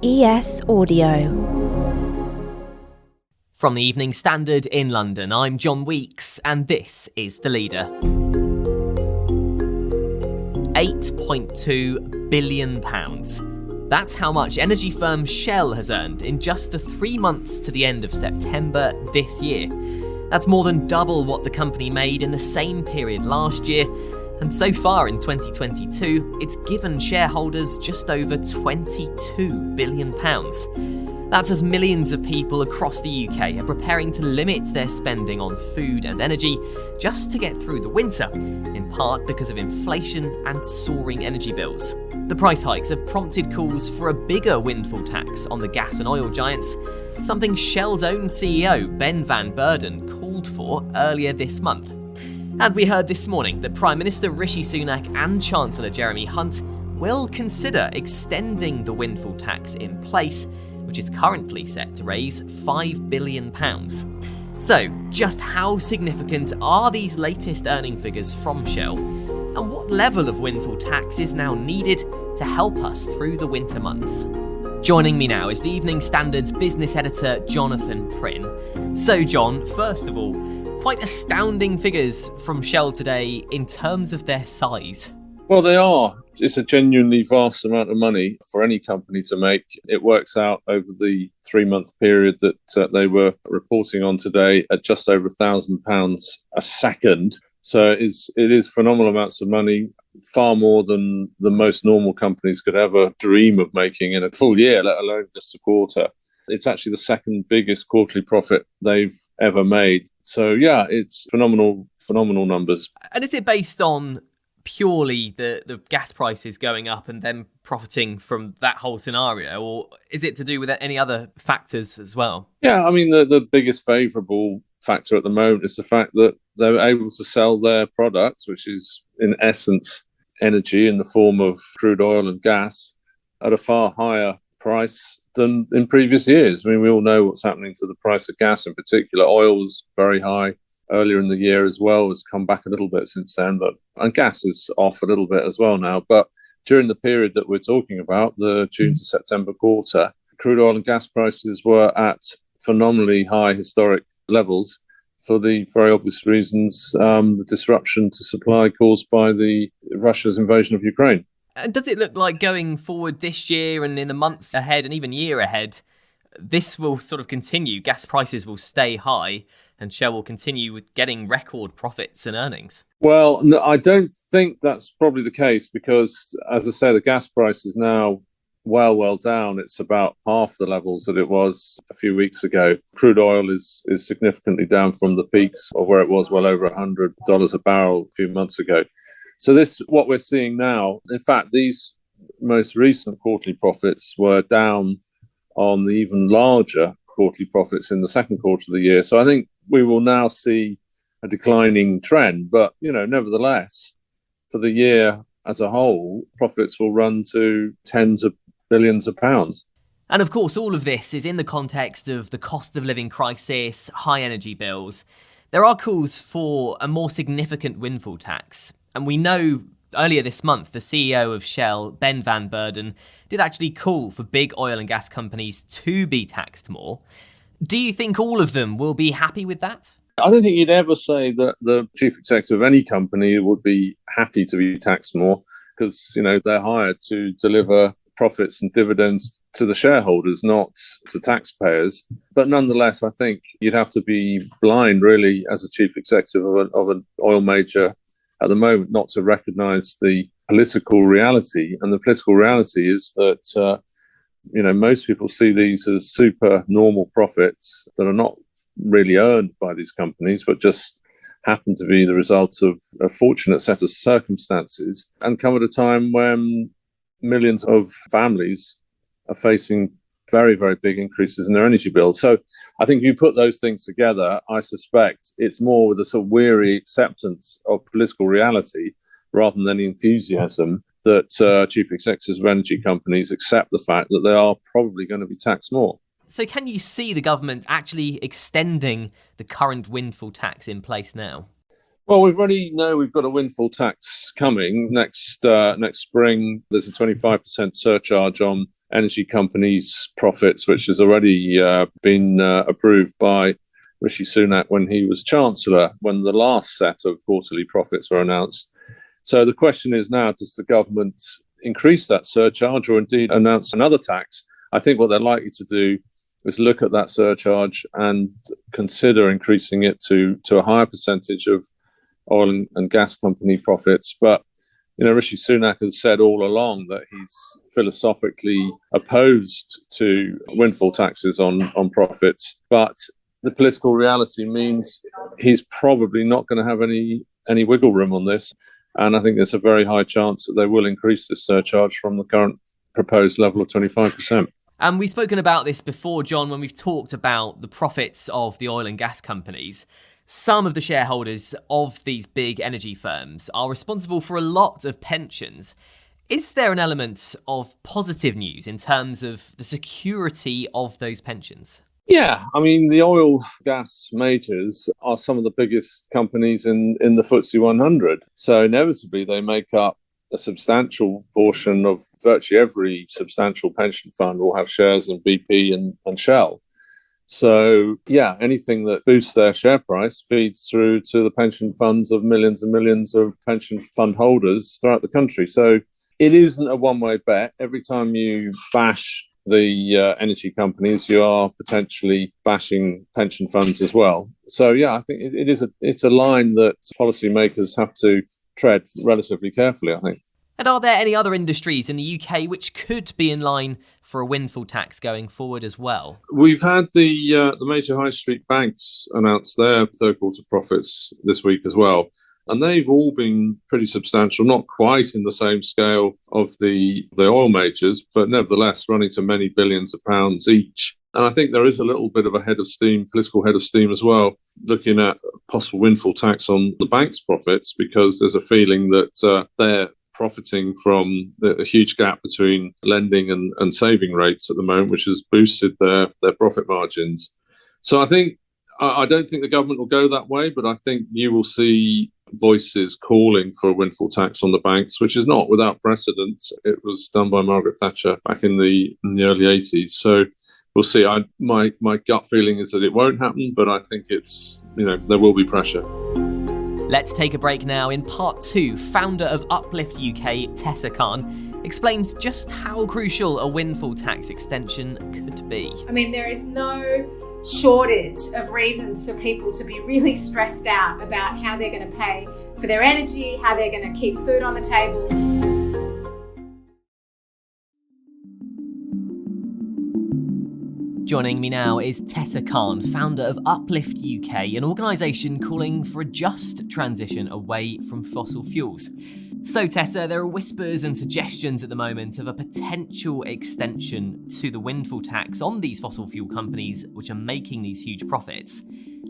ES Audio. From the Evening Standard in London, I'm John Weeks, and this is The Leader. £8.2 billion. That's how much energy firm Shell has earned in just the 3 months to the end of September this year. That's more than double what the company made in the same period last year. And so far in 2022, it's given shareholders just over £22 billion. That's as millions of people across the UK are preparing to limit their spending on food and energy just to get through the winter, in part because of inflation and soaring energy bills. The price hikes have prompted calls for a bigger windfall tax on the gas and oil giants, something Shell's own CEO, Ben van Beurden, called for earlier this month. And we heard this morning that Prime Minister Rishi Sunak and Chancellor Jeremy Hunt will consider extending the windfall tax in place, which is currently set to raise £5 billion. So, just how significant are these latest earning figures from Shell? And what level of windfall tax is now needed to help us through the winter months? Joining me now is the Evening Standard's Business Editor Jonathan Prynn. So, John, first of all, quite astounding figures from Shell today in terms of their size. Well, they are. It's a genuinely vast amount of money for any company to make. It works out over the 3-month period that they were reporting on today at just over £1,000 a second. So it is phenomenal amounts of money, far more than the most normal companies could ever dream of making in a full year, let alone just a quarter. It's actually the second biggest quarterly profit they've ever made. So yeah, it's phenomenal numbers. And is it based on purely the gas prices going up and them profiting from that whole scenario, or is it to do with any other factors as well? Yeah, I mean, the biggest favourable factor at the moment is the fact that they're able to sell their product, which is in essence energy in the form of crude oil and gas, at a far higher price than in previous years. I mean, we all know what's happening to the price of gas in particular. Oil was very high earlier in the year as well, has come back a little bit since then, and gas is off a little bit as well now. But during the period that we're talking about, the June to September quarter, crude oil and gas prices were at phenomenally high historic levels for the very obvious reasons, the disruption to supply caused by Russia's invasion of Ukraine. And does it look like going forward this year and in the months ahead and even year ahead, this will sort of continue? Gas prices will stay high and Shell will continue with getting record profits and earnings? Well, no, I don't think that's probably the case because, as I say, the gas price is now well down. It's about half the levels that it was a few weeks ago. Crude oil is significantly down from the peaks of where it was well over $100 a barrel a few months ago. So this, what we're seeing now, in fact, these most recent quarterly profits were down on the even larger quarterly profits in the second quarter of the year. So I think we will now see a declining trend. But, nevertheless, for the year as a whole, profits will run to tens of billions of pounds. And of course, all of this is in the context of the cost of living crisis, high energy bills. There are calls for a more significant windfall tax. And we know earlier this month, the CEO of Shell, Ben van Beurden, did actually call for big oil and gas companies to be taxed more. Do you think all of them will be happy with that? I don't think you'd ever say that the chief executive of any company would be happy to be taxed more because, they're hired to deliver profits and dividends to the shareholders, not to taxpayers. But nonetheless, I think you'd have to be blind, really, as a chief executive of an oil major at the moment, not to recognise the political reality. And the political reality is that, most people see these as super normal profits that are not really earned by these companies, but just happen to be the result of a fortunate set of circumstances and come at a time when millions of families are facing very, very big increases in their energy bills. So I think if you put those things together, I suspect it's more with a sort of weary acceptance of political reality rather than any enthusiasm that chief executives of energy companies accept the fact that they are probably going to be taxed more. So can you see the government actually extending the current windfall tax in place now? Well, we already know we've got a windfall tax coming next spring. There's a 25% surcharge on energy companies' profits, which has already been approved by Rishi Sunak when he was Chancellor, when the last set of quarterly profits were announced. So the question is now, does the government increase that surcharge or indeed announce another tax? I think what they're likely to do is look at that surcharge and consider increasing it to a higher percentage of oil and gas company profits. But Rishi Sunak has said all along that he's philosophically opposed to windfall taxes on profits. But the political reality means he's probably not going to have any wiggle room on this. And I think there's a very high chance that they will increase this surcharge from the current proposed level of 25%. And we've spoken about this before, John, when we've talked about the profits of the oil and gas companies. Some of the shareholders of these big energy firms are responsible for a lot of pensions. Is there an element of positive news in terms of the security of those pensions? Yeah, I mean, the oil gas majors are some of the biggest companies in the FTSE 100. So inevitably, they make up a substantial portion of virtually every substantial pension fund will have shares in BP and Shell. So, yeah, anything that boosts their share price feeds through to the pension funds of millions and millions of pension fund holders throughout the country. So it isn't a one-way bet. Every time you bash the energy companies, you are potentially bashing pension funds as well. So, yeah, I think it's a line that policymakers have to tread relatively carefully, I think. And are there any other industries in the UK which could be in line for a windfall tax going forward as well? We've had the major high street banks announce their third quarter profits this week as well. And they've all been pretty substantial, not quite in the same scale of the oil majors, but nevertheless running to many billions of pounds each. And I think there is a little bit of a political head of steam as well, looking at possible windfall tax on the bank's profits, because there's a feeling that they're profiting from the huge gap between lending and saving rates at the moment, which has boosted their profit margins. So I don't think the government will go that way, but I think you will see voices calling for a windfall tax on the banks, which is not without precedent. It was done by Margaret Thatcher back in the early 80s. So we'll see. My gut feeling is that it won't happen, but I think there will be pressure. Let's take a break now. In part 2, founder of Uplift UK, Tessa Khan, explains just how crucial a windfall tax extension could be. I mean, there is no shortage of reasons for people to be really stressed out about how they're going to pay for their energy, how they're going to keep food on the table. Joining me now is Tessa Khan, founder of Uplift UK, an organisation calling for a just transition away from fossil fuels. So Tessa, there are whispers and suggestions at the moment of a potential extension to the windfall tax on these fossil fuel companies which are making these huge profits.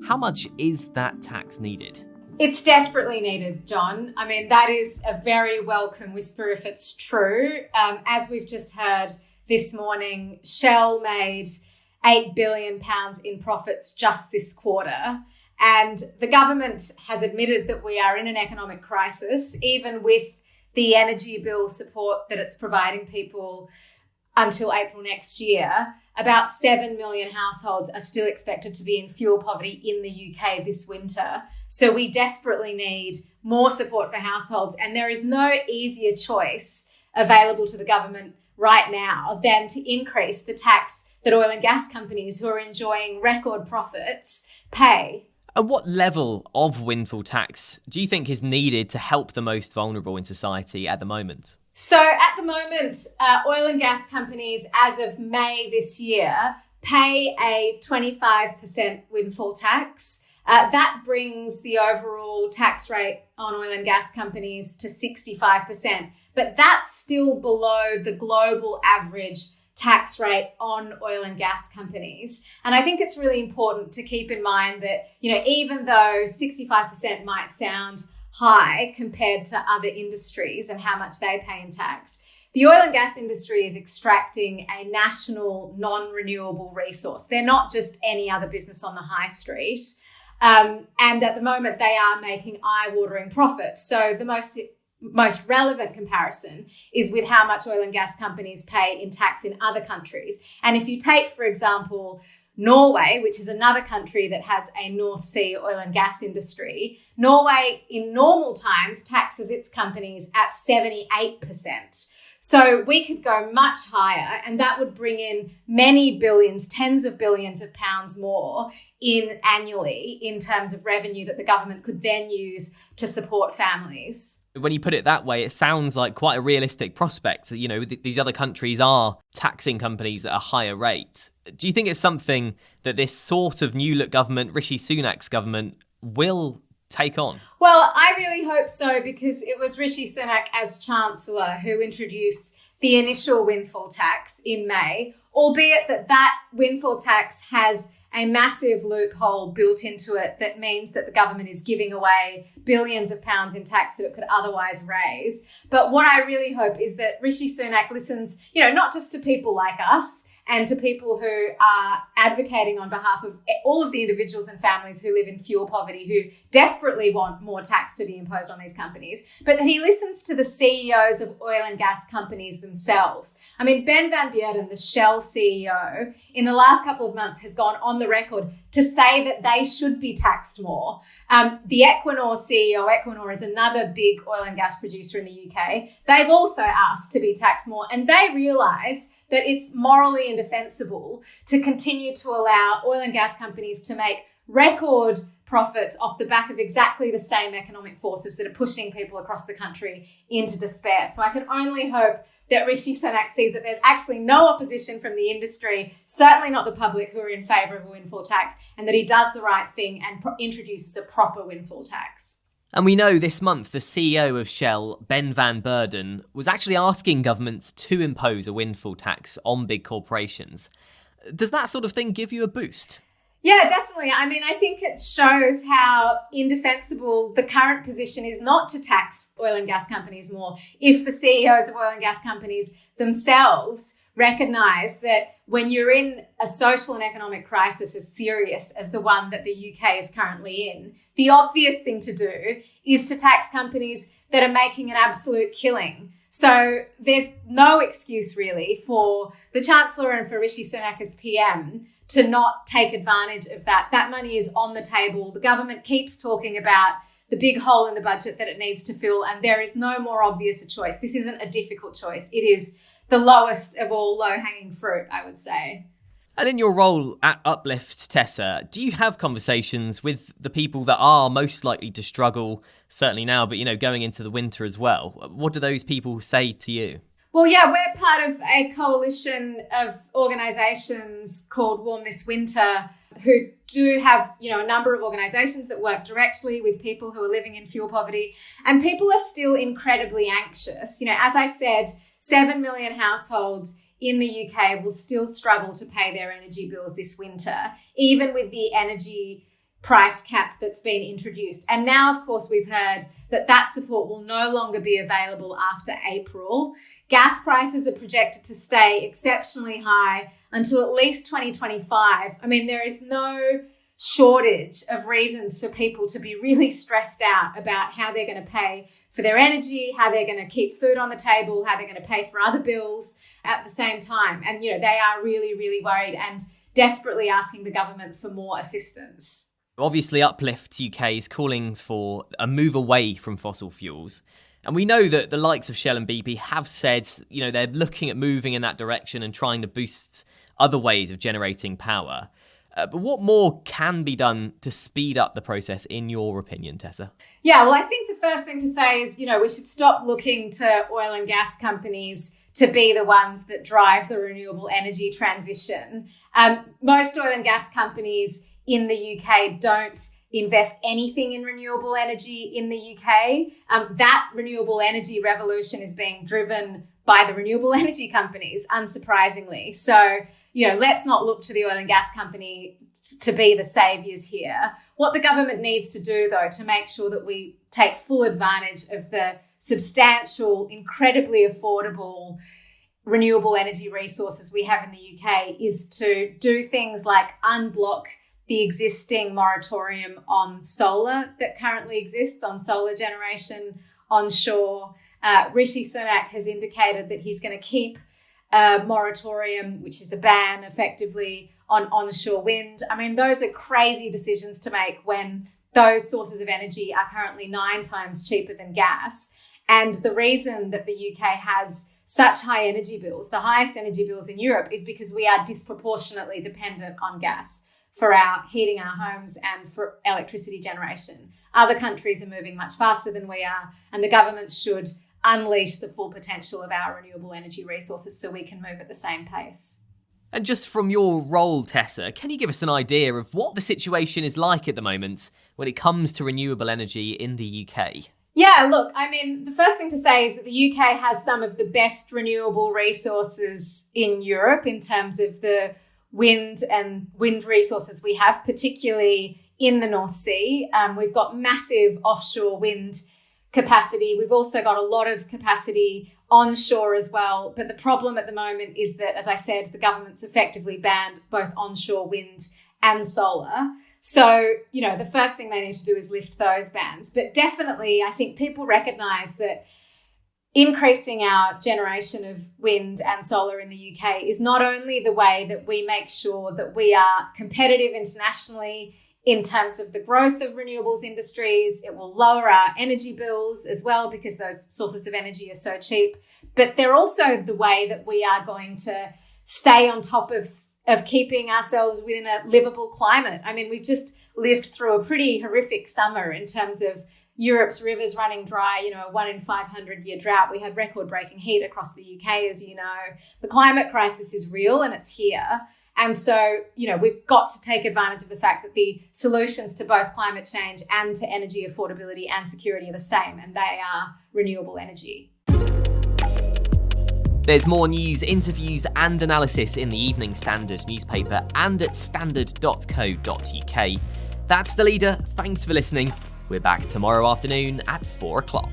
How much is that tax needed? It's desperately needed, John. I mean, that is a very welcome whisper if it's true. As we've just heard this morning, Shell made £8 billion in profits just this quarter. And the government has admitted that we are in an economic crisis, even with the energy bill support that it's providing people until April next year. About 7 million households are still expected to be in fuel poverty in the UK this winter. So we desperately need more support for households. And there is no easier choice available to the government right now than to increase the tax that oil and gas companies who are enjoying record profits pay. And what level of windfall tax do you think is needed to help the most vulnerable in society at the moment? So at the moment, oil and gas companies, as of May this year, pay a 25% windfall tax. That brings the overall tax rate on oil and gas companies to 65%. But that's still below the global average tax rate on oil and gas companies. And I think it's really important to keep in mind that, even though 65% might sound high compared to other industries and how much they pay in tax, the oil and gas industry is extracting a national non-renewable resource. They're not just any other business on the high street. And at the moment, they are making eye-watering profits. So the most most relevant comparison is with how much oil and gas companies pay in tax in other countries. And if you take, for example, Norway, which is another country that has a North Sea oil and gas industry, Norway in normal times taxes its companies at 78%. So we could go much higher, and that would bring in many billions, tens of billions of pounds more in annually in terms of revenue that the government could then use to support families. When you put it that way, it sounds like quite a realistic prospect. You know, these other countries are taxing companies at a higher rate. Do you think it's something that this sort of New Look government, Rishi Sunak's government, will take on? Well, I really hope so, because it was Rishi Sunak as Chancellor who introduced the initial windfall tax in May, albeit that windfall tax has a massive loophole built into it that means that the government is giving away billions of pounds in tax that it could otherwise raise. But what I really hope is that Rishi Sunak listens, not just to people like us and to people who are advocating on behalf of all of the individuals and families who live in fuel poverty, who desperately want more tax to be imposed on these companies, but that he listens to the CEOs of oil and gas companies themselves. I mean, Ben van Beurden, the Shell CEO, in the last couple of months has gone on the record to say that they should be taxed more. The Equinor CEO, Equinor is another big oil and gas producer in the UK. They've also asked to be taxed more, and they realise that it's morally indefensible to continue to allow oil and gas companies to make record profits off the back of exactly the same economic forces that are pushing people across the country into despair. So I can only hope that Rishi Sunak sees that there's actually no opposition from the industry, certainly not the public who are in favour of a windfall tax, and that he does the right thing and introduces a proper windfall tax. And we know this month the CEO of Shell, Ben van Beurden, was actually asking governments to impose a windfall tax on big corporations. Does that sort of thing give you a boost? Yeah, definitely. I mean, I think it shows how indefensible the current position is not to tax oil and gas companies more if the CEOs of oil and gas companies themselves recognise that when you're in a social and economic crisis as serious as the one that the UK is currently in, the obvious thing to do is to tax companies that are making an absolute killing. So there's no excuse really for the Chancellor and for Rishi Sunak as PM to not take advantage of that. That money is on the table. The government keeps talking about the big hole in the budget that it needs to fill, and there is no more obvious a choice. This isn't a difficult choice. It is the lowest of all low-hanging fruit, I would say. And in your role at Uplift, Tessa, do you have conversations with the people that are most likely to struggle, certainly now, but, going into the winter as well? What do those people say to you? Well, yeah, we're part of a coalition of organisations called Warm This Winter, who do have, a number of organisations that work directly with people who are living in fuel poverty. And people are still incredibly anxious. As I said, 7 million households in the UK will still struggle to pay their energy bills this winter, even with the energy price cap that's been introduced. And now, of course, we've heard that support will no longer be available after April. Gas prices are projected to stay exceptionally high until at least 2025. I mean, there is no shortage of reasons for people to be really stressed out about how they're going to pay for their energy, how they're going to keep food on the table, how they're going to pay for other bills at the same time. And, they are really, really worried and desperately asking the government for more assistance. Obviously, Uplift UK is calling for a move away from fossil fuels. And we know that the likes of Shell and BP have said, they're looking at moving in that direction and trying to boost other ways of generating power. But what more can be done to speed up the process, in your opinion, Tessa? Yeah, well, I think the first thing to say is, we should stop looking to oil and gas companies to be the ones that drive the renewable energy transition. Most oil and gas companies in the UK don't invest anything in renewable energy in the UK. That renewable energy revolution is being driven by the renewable energy companies, unsurprisingly. So, let's not look to the oil and gas company to be the saviours here. What the government needs to do, though, to make sure that we take full advantage of the substantial, incredibly affordable renewable energy resources we have in the UK is to do things like unblock the existing moratorium on solar that currently exists, on solar generation onshore. Rishi Sunak has indicated that he's going to keep a moratorium, which is a ban effectively on onshore wind. I mean, those are crazy decisions to make when those sources of energy are currently 9 times cheaper than gas. And the reason that the UK has such high energy bills, the highest energy bills in Europe, is because we are disproportionately dependent on gas for our heating our homes and for electricity generation. Other countries are moving much faster than we are, and the government should unleash the full potential of our renewable energy resources so we can move at the same pace. And just from your role, Tessa, can you give us an idea of what the situation is like at the moment when it comes to renewable energy in the UK? Yeah, look, I mean, the first thing to say is that the UK has some of the best renewable resources in Europe in terms of the wind resources we have, particularly in the North Sea. We've got massive offshore wind capacity. We've also got a lot of capacity onshore as well. But the problem at the moment is that, as I said, the government's effectively banned both onshore wind and solar. So, the first thing they need to do is lift those bans. But definitely, I think people recognise that increasing our generation of wind and solar in the UK is not only the way that we make sure that we are competitive internationally in terms of the growth of renewables industries, it will lower our energy bills as well because those sources of energy are so cheap, but they're also the way that we are going to stay on top of keeping ourselves within a livable climate. I mean, we've just lived through a pretty horrific summer in terms of Europe's rivers running dry, a 1 in 500 year drought. We had record-breaking heat across the UK, as you know. The climate crisis is real and it's here. And so, we've got to take advantage of the fact that the solutions to both climate change and to energy affordability and security are the same, and they are renewable energy. There's more news, interviews and analysis in the Evening Standard newspaper and at standard.co.uk. That's The Leader. Thanks for listening. We're back tomorrow afternoon at 4 o'clock.